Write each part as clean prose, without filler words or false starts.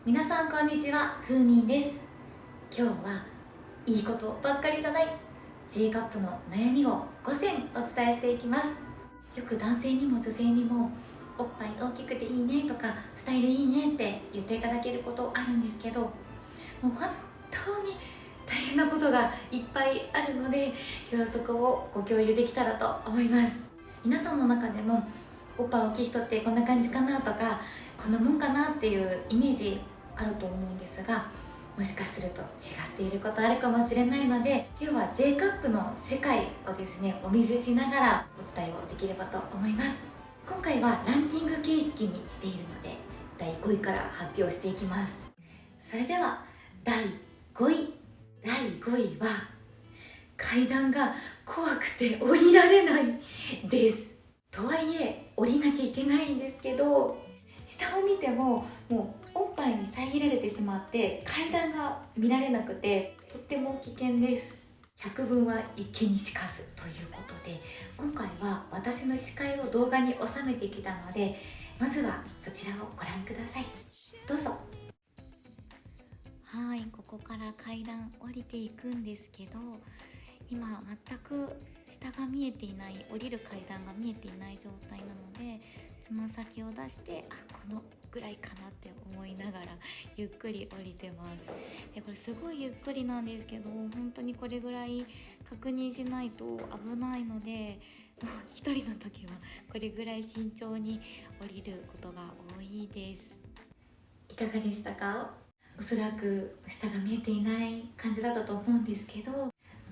皆さんこんにちは、ふーみんです。今日はいいことばっかりじゃない J カップの悩みを5選お伝えしていきます。よく男性にも女性にもおっぱい大きくていいねとかスタイルいいねって言っていただけることあるんですけど、もう本当に大変なことがいっぱいあるので、今日はそこをご共有できたらと思います。皆さんの中でもおっぱい大きい人ってこんな感じかなとか、こんなもんかなっていうイメージあると思うんですが、もしかすると違っていることあるかもしれないので、今日は J カップの世界をですねお見せしながらお伝えをできればと思います。今回はランキング形式にしているので、第5位から発表していきます。それでは第5位は階段が怖くて降りられないです。とはいえ降りなきゃいけないんですけど、下を見てももうおっぱいに遮られてしまって階段が見られなくて、とっても危険です。百聞は一見にしかずということで、今回は私の視界を動画に収めてきたので、まずはそちらをご覧ください。どうぞ。はい、ここから階段降りていくんですけど、今全く下が見えていない、降りる階段が見えていない状態なので、つま先を出して、このぐらいかなって思いながらゆっくり降りてます。でこれすごいゆっくりなんですけど、本当にこれぐらい確認しないと危ないので、一人の時はこれぐらい慎重に降りることが多いです。いかがでしたか？おそらく下が見えていない感じだったと思うんですけど、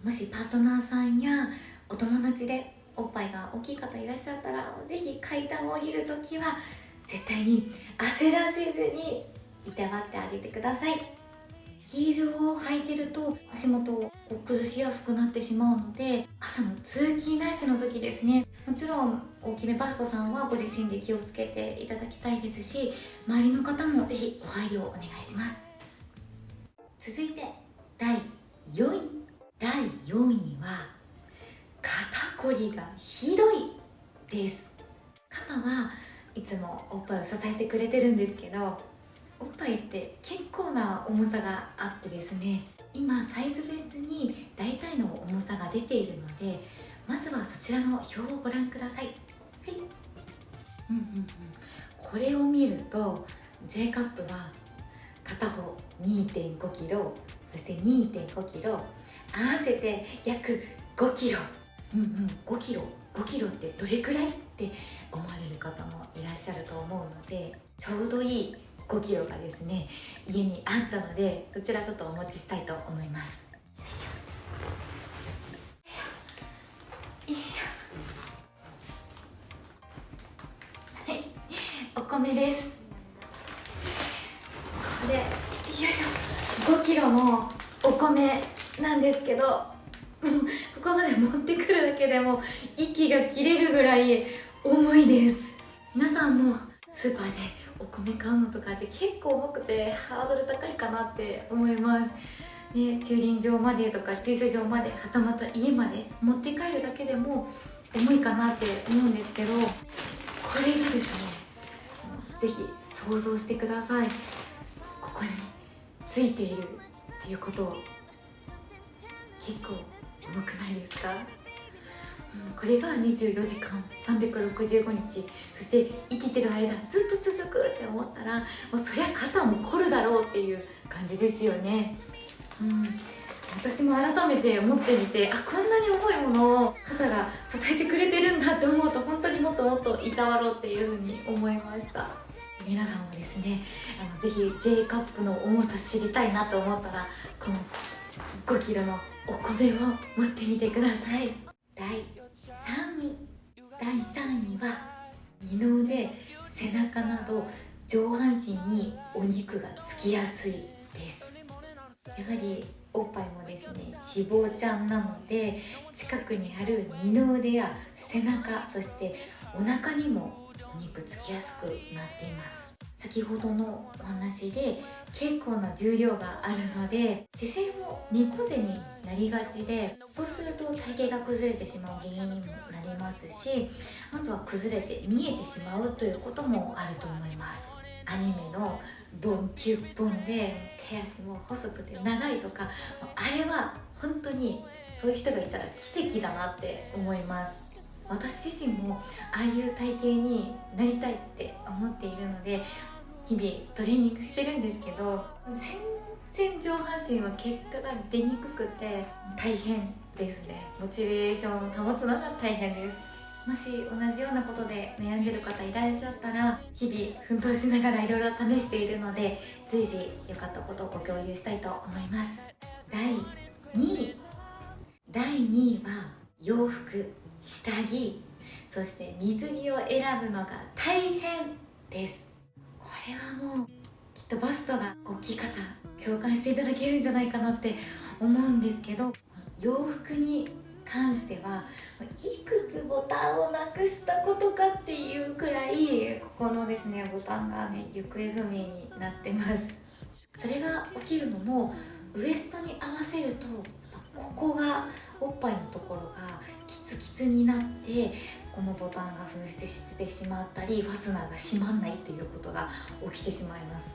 もしパートナーさんやお友達でおっぱいが大きい方いらっしゃったら、ぜひ階段を降りるときは絶対に焦らせずにいたわってあげてください。ヒールを履いてると足元を崩しやすくなってしまうので、朝の通勤ラッシュの時ですね、もちろん大きめバストさんはご自身で気をつけていただきたいですし、周りの方もぜひご配慮をお願いします。続いて第4位は肩こりがひどいです。肩はいつもおっぱいを支えてくれてるんですけど、おっぱいって結構な重さがあってですね、今サイズ別に大体の重さが出ているので、まずはそちらの表をご覧ください。はい、これを見ると J カップは片方 2.5 キロ、そして 2.5 キロ合わせて約5キロ。5キロってどれくらいって思われる方もいらっしゃると思うので、ちょうどいい5キロがですね家にあったので、そちらちょっとお持ちしたいと思います。よいしょよいしょ。はい、お米です。これよいしょ、5キロのお米なんですけど、ここまで持ってくるだけでも息が切れるぐらい重いです。皆さんもスーパーでお米買うのとかって結構重くてハードル高いかなって思います。ね、駐輪場までとか駐車場まで、はたまた家まで持って帰るだけでも重いかなって思うんですけど、これがですね、ぜひ想像してください。ここについているっていうことを、結構重くないですか？これが24時間365日、そして生きてる間ずっと続くって思ったら、もうそりゃ肩も凝るだろうっていう感じですよね。私も改めて思ってみて、こんなに重いものを肩が支えてくれてるんだって思うと、本当にもっともっといたわろうっていうふうに思いました。皆さんもですね、ぜひ J カップの重さ知りたいなと思ったら、この5キロのお米を持ってみてください。第3位は二の腕、背中など上半身にお肉がつきやすいです。やはりおっぱいもですね脂肪ちゃんなので、近くにある二の腕や背中、そしてお腹にもお肉つきやすくなっています。先ほどのお話で結構な重量があるので、姿勢も猫背になりがちで、そうすると体型が崩れてしまう原因にもなりますし、あとは崩れて見えてしまうということもあると思います。アニメのボンキュッボンで手足も細くて長いとか、あれは本当にそういう人がいたら奇跡だなって思います。私自身もああいう体型になりたいって思っているので日々トレーニングしてるんですけど、全然上半身は結果が出にくくて大変ですね。モチベーションを保つのが大変です。もし同じようなことで悩んでる方いらっしゃったら、日々奮闘しながらいろいろ試しているので、随時良かったことをご共有したいと思います。第2位は洋服、下着、そして水着を選ぶのが大変です。これはもうきっとバストが大きい方共感していただけるんじゃないかなって思うんですけど、洋服に関してはいくつボタンをなくしたことかっていうくらい、ここのですねボタンがね行方不明になってます。それが起きるのもウエストに合わせるとここがおっぱいのところがキツキツになってこのボタンが噴出してしまったり、ファスナーが閉まんないっていうことが起きてしまいます。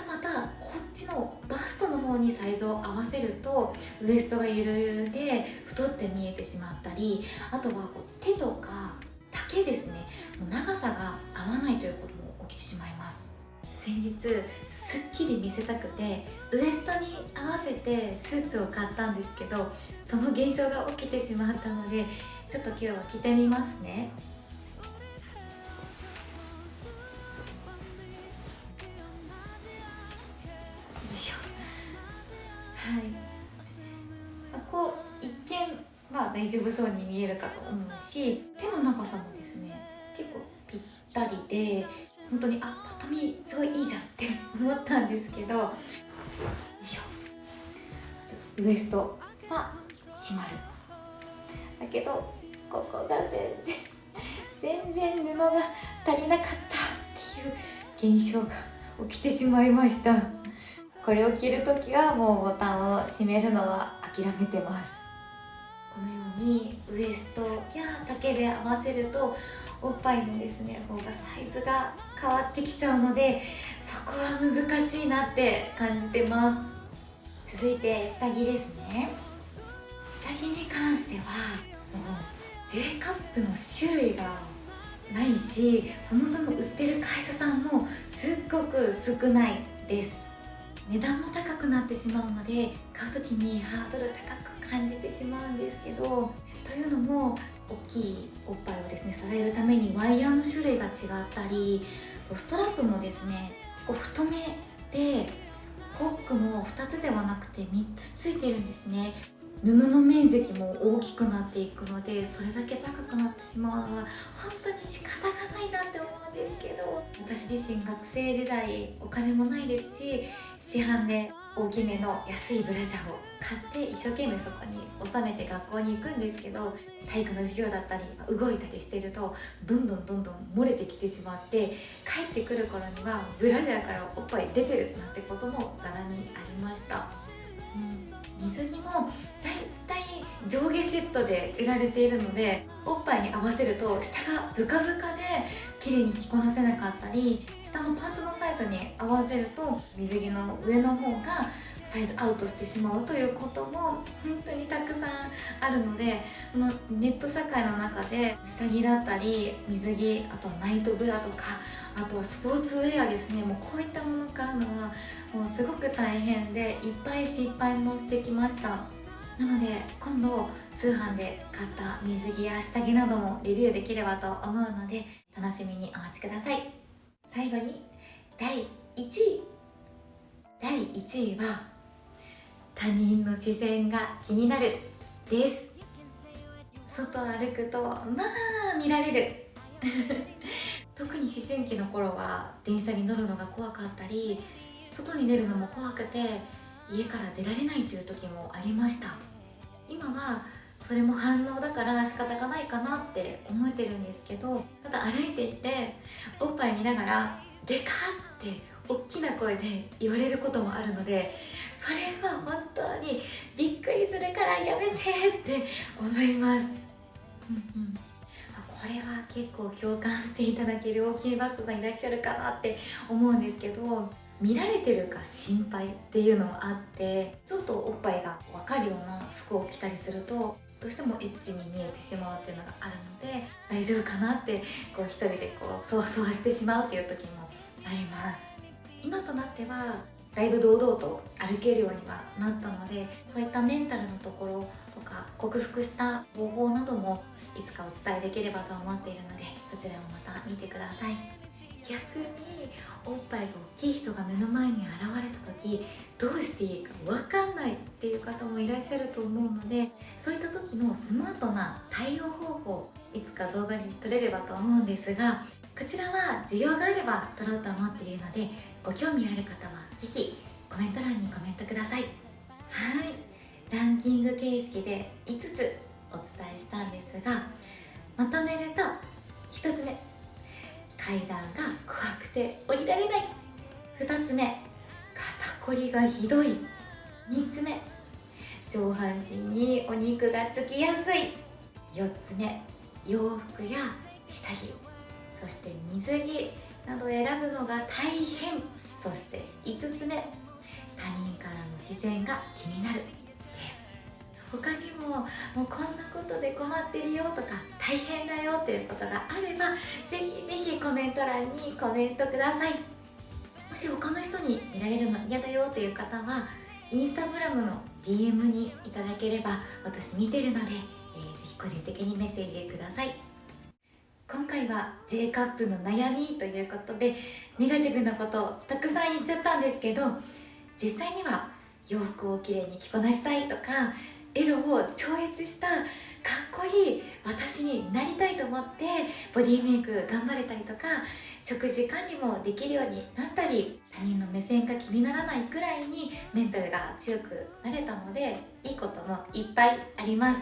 またこっちのバストの方にサイズを合わせるとウエストがゆるゆるで太って見えてしまったり、あとはこう手とか丈ですねの長さが合わないということも起きてしまいます。先日すっきり見せたくてウエストに合わせてスーツを買ったんですけど、その現象が起きてしまったのでちょっと今日は着てみますね。はい、こう一見は大丈夫そうに見えるかと思うし、手の長さもですね結構ぴったりで、本当にパッと見すごいいいじゃんって思ったんですけど、よいしょ、まずウエストは締まる。だけどここが全然布が足りなかったっていう現象が起きてしまいました。これを着るときはもうボタンを閉めるのは諦めてます。このようにウエストや丈で合わせるとおっぱいのですね方がサイズが変わってきちゃうので、そこは難しいなって感じてます。続いて下着ですね。下着に関してはもう J カップの種類がないし、そもそも売ってる会社さんもすっごく少ないです。値段も高くなってしまうので買う時にハードル高く感じてしまうんですけど、というのも大きいおっぱいをですね支えるためにワイヤーの種類が違ったり、ストラップもですね太めでホックも2つではなくて3つついてるんですね。布の面積も大きくなっていくので、それだけ高くなってしまうのは本当に仕方がないなって思うんですけど、私自身学生時代お金もないですし、市販で大きめの安いブラジャーを買って一生懸命そこに収めて学校に行くんですけど、体育の授業だったり動いたりしてるとどんどん漏れてきてしまって、帰ってくる頃にはブラジャーからおっぱい出てるなんてこともざらにありました。水着もだいたい上下セットで売られているので、おっぱいに合わせると下がブカブカで綺麗に着こなせなかったり、下のパンツのサイズに合わせると水着の上の方がサイズアウトしてしまうということも本当にたくさんあるので、このネット社会の中で下着だったり水着、あとはナイトブラとか、あとはスポーツウェアですね、もうこういったものを買うのはもうすごく大変でいっぱい失敗もしてきました。なので今度通販で買った水着や下着などもレビューできればと思うので楽しみにお待ちください。最後に第1位は他人の視線が気になるです。外歩くとまあ見られる特に思春期の頃は電車に乗るのが怖かったり、外に出るのも怖くて家から出られないという時もありました。今はそれも反応だから仕方がないかなって思えてるんですけど、ただ歩いていておっぱい見ながらでかって大きな声で言われることもあるので、それは本当にびっくりするからやめてって思います。これは結構共感していただける大きいバストさんいらっしゃるかなって思うんですけど、見られてるか心配っていうのもあって、ちょっとおっぱいが分かるような服を着たりするとどうしてもエッチに見えてしまうっていうのがあるので、大丈夫かなってこう一人でこうそわそわしてしまうっていう時もあります。今となってはだいぶ堂々と歩けるようにはなったので、そういったメンタルのところとか克服した方法などもいつかお伝えできればと思っているので、そちらをまた見てください。逆におっぱいが大きい人が目の前に現れた時、どうしていいか分かんないっていう方もいらっしゃると思うので、そういった時のスマートな対応方法、いつか動画に撮れればと思うんですが、こちらは需要があれば撮ろうと思っているので、ご興味ある方はぜひコメント欄にコメントください。はい、ランキング形式で5つお伝えしたんですが、まとめると、1つ目、階段が怖くて降りられない。2つ目、肩こりがひどい。3つ目、上半身にお肉がつきやすい。4つ目、洋服や下着、そして水着など選ぶのが大変。そして5つ目、他人からの視線が気になるです。他にももうこんなことで困ってるよとか大変だよっていうことがあれば、ぜひぜひコメント欄にコメントください。もし他の人に見られるの嫌だよっていう方は、インスタグラムの DM にいただければ私見てるので、ぜひ個人的にメッセージください。今回は J カップの悩みということで、ネガティブなことをたくさん言っちゃったんですけど、実際には洋服をきれいに着こなしたいとか、エロを超越したかっこいい私になりたいと思ってボディメイク頑張れたりとか、食事管理もできるようになったり、他人の目線が気にならないくらいにメンタルが強くなれたので、いいこともいっぱいあります。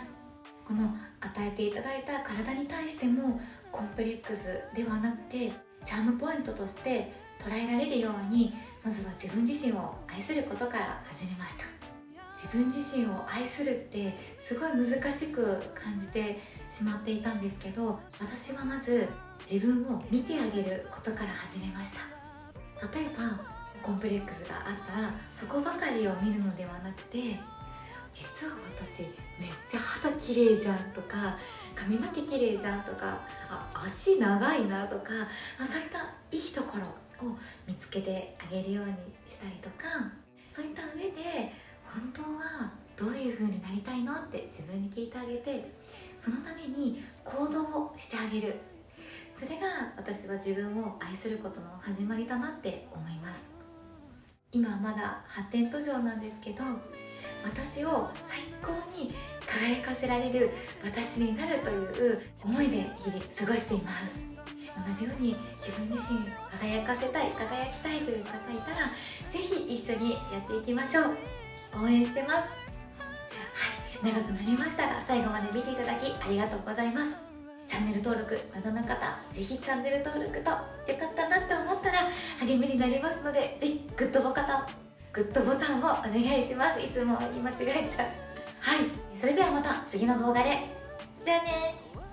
この与えていただいた体に対してもコンプレックスではなくて、チャームポイントとして捉えられるように、まずは自分自身を愛することから始めました。自分自身を愛するってすごい難しく感じてしまっていたんですけど、私はまず自分を見てあげることから始めました。例えばコンプレックスがあったらそこばかりを見るのではなくて、実は私めっちゃ肌綺麗じゃんとか、髪の毛綺麗じゃんとか、足長いなとか、そういったいいところを見つけてあげるようにしたりとか、そういった上で本当はどういう風になりたいのって自分に聞いてあげて、そのために行動をしてあげる。それが私は自分を愛することの始まりだなって思います。今はまだ発展途上なんですけど、私を最高に輝かせられる私になるという思いで日々過ごしています。同じように自分自身輝かせたい、輝きたいという方いたら、ぜひ一緒にやっていきましょう。応援してます。はい、長くなりましたが最後まで見ていただきありがとうございます。チャンネル登録まだの方、ぜひチャンネル登録と、よかったなって思ったら励みになりますので、ぜひグッドボタンをお願いします。いつも言い間違えちゃう。はい、それではまた次の動画で。じゃあねー。